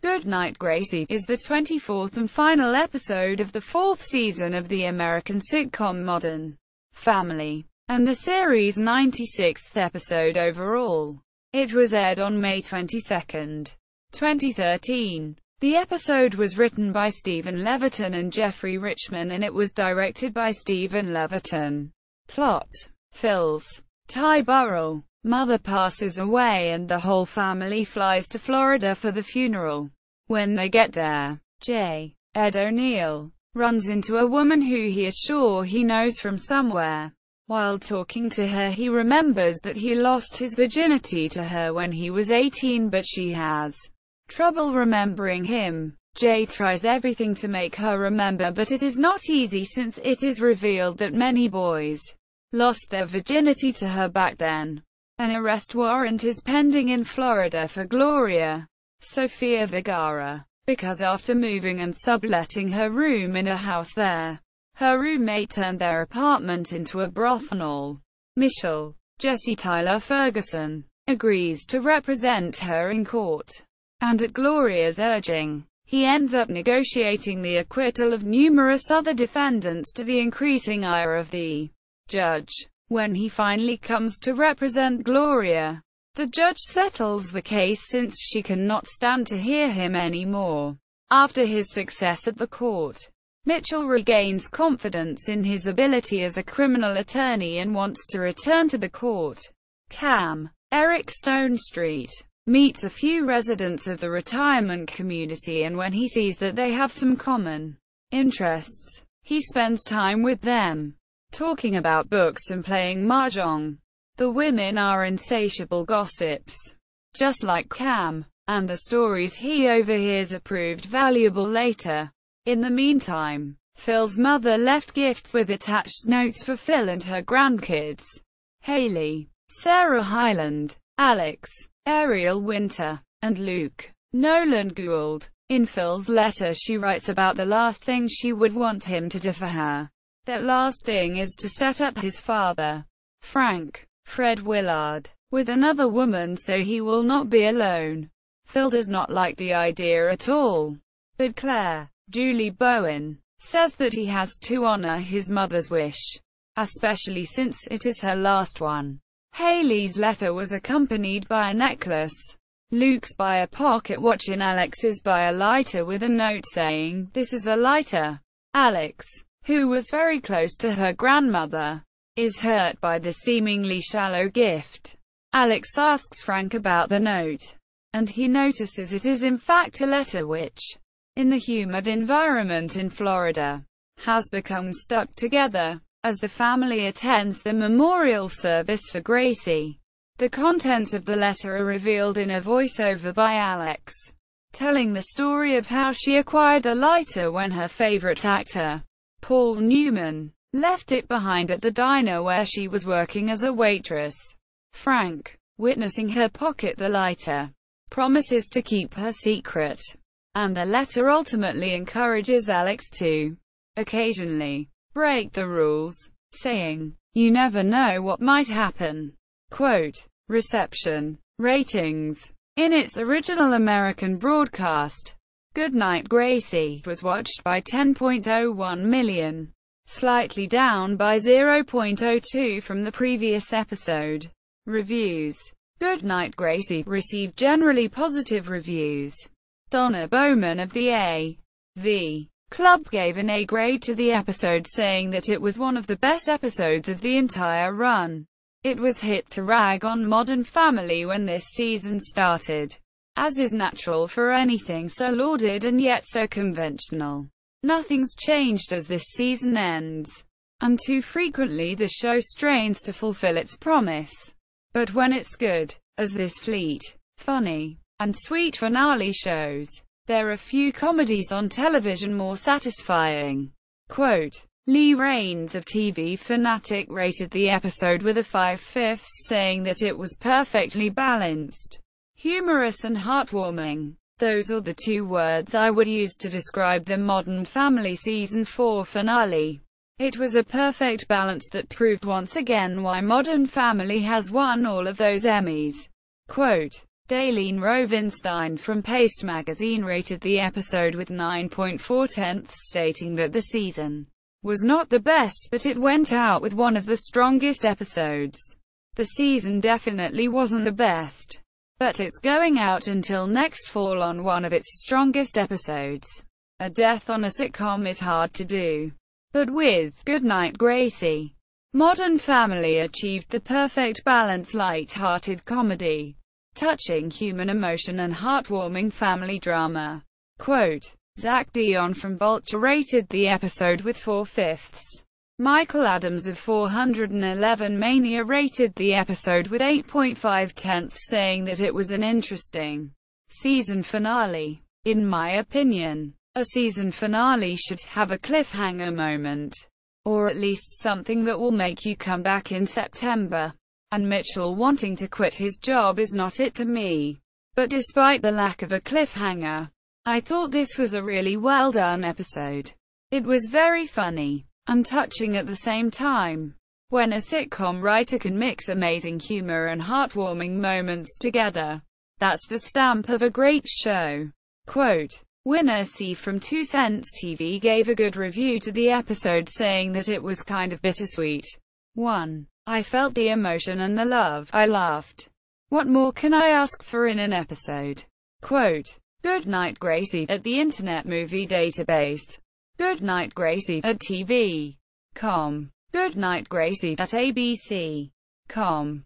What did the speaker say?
Goodnight Gracie is the 24th and final episode of the 4th season of the American sitcom Modern Family, and the series' 96th episode overall. It was aired on May 22, 2013. The episode was written by Steven Levitan and Jeffrey Richman and it was directed by Steven Levitan. Plot: Phil's Ty Burrell mother passes away and the whole family flies to Florida for the funeral. When they get there, Ed O'Neill runs into a woman who he is sure he knows from somewhere. While talking to her, he remembers that he lost his virginity to her when he was 18, but she has trouble remembering him. Jay tries everything to make her remember, but it is not easy since it is revealed that many boys lost their virginity to her back then. An arrest warrant is pending in Florida for Gloria Sofia Vergara, because after moving and subletting her room in a house there, her roommate turned their apartment into a brothel. Michelle Jesse Tyler Ferguson agrees to represent her in court, and at Gloria's urging, he ends up negotiating the acquittal of numerous other defendants to the increasing ire of the judge. When he finally comes to represent Gloria, the judge settles the case since she cannot stand to hear him anymore. After his success at the court, Mitchell regains confidence in his ability as a criminal attorney and wants to return to the court. Cam, Eric Stonestreet, meets a few residents of the retirement community, and when he sees that they have some common interests, he spends time with them, talking about books and playing mahjong. The women are insatiable gossips, just like Cam, and the stories he overhears are proved valuable later. In the meantime, Phil's mother left gifts with attached notes for Phil and her grandkids: Haley, Sarah Hyland, Alex, Ariel Winter, and Luke Nolan Gould. In Phil's letter she writes about the last thing she would want him to do for her. That last thing is to set up his father, Fred Willard, with another woman so he will not be alone. Phil does not like the idea at all, but Claire, Julie Bowen, says that he has to honor his mother's wish, especially since it is her last one. Haley's letter was accompanied by a necklace, Luke's by a pocket watch, and Alex's by a lighter with a note saying, "This is a lighter." Alex, who was very close to her grandmother, is hurt by the seemingly shallow gift. Alex asks Frank about the note, and he notices it is in fact a letter which, in the humid environment in Florida, has become stuck together. As the family attends the memorial service for Gracie, the contents of the letter are revealed in a voiceover by Alex, telling the story of how she acquired the lighter when her favorite actor, Paul Newman, left it behind at the diner where she was working as a waitress. Frank, witnessing her pocket the lighter, promises to keep her secret, and the letter ultimately encourages Alex to occasionally break the rules, saying, "You never know what might happen." Quote: Reception. Ratings. In its original American broadcast, Goodnight Gracie was watched by 10.01 million, slightly down by 0.02 from the previous episode. Reviews. Goodnight Gracie received generally positive reviews. Donna Bowman of the A.V. Club gave an A grade to the episode, saying that it was one of the best episodes of the entire run. It was hit to rag on Modern Family when this season started, as is natural for anything so lauded and yet so conventional. Nothing's changed as this season ends, and too frequently the show strains to fulfill its promise. But when it's good, as this fleet, funny, and sweet finale shows, there are few comedies on television more satisfying. Quote: Lee Raines of TV Fanatic rated the episode with a 5/5, saying that it was perfectly balanced, humorous and heartwarming. Those are the two words I would use to describe the Modern Family Season 4 finale. It was a perfect balance that proved once again why Modern Family has won all of those Emmys. Quote: Daleen Rovenstein from Paste magazine rated the episode with 9.4, stating that the season was not the best, but it went out with one of the strongest episodes. The season definitely wasn't the best, but it's going out until next fall on one of its strongest episodes. A death on a sitcom is hard to do, but with Goodnight Gracie, Modern Family achieved the perfect balance: light-hearted comedy, touching human emotion, and heartwarming family drama. Quote, Zach Dion from Vulture rated the episode with 4/5. Michael Adams of 411 Mania rated the episode with 8.5, saying that it was an interesting season finale. In my opinion, a season finale should have a cliffhanger moment, or at least something that will make you come back in September. And Mitchell wanting to quit his job is not it to me. But despite the lack of a cliffhanger, I thought this was a really well done episode. It was very funny and touching at the same time. When a sitcom writer can mix amazing humor and heartwarming moments together, that's the stamp of a great show. Quote, Winner C from 2 Cents TV gave a good review to the episode, saying that it was kind of bittersweet. 1. I felt the emotion and the love. I laughed. What more can I ask for in an episode? Quote, Goodnight Gracie, at the Internet Movie Database. Goodnight Gracie, at TV.com. Goodnight Gracie, at ABC.com.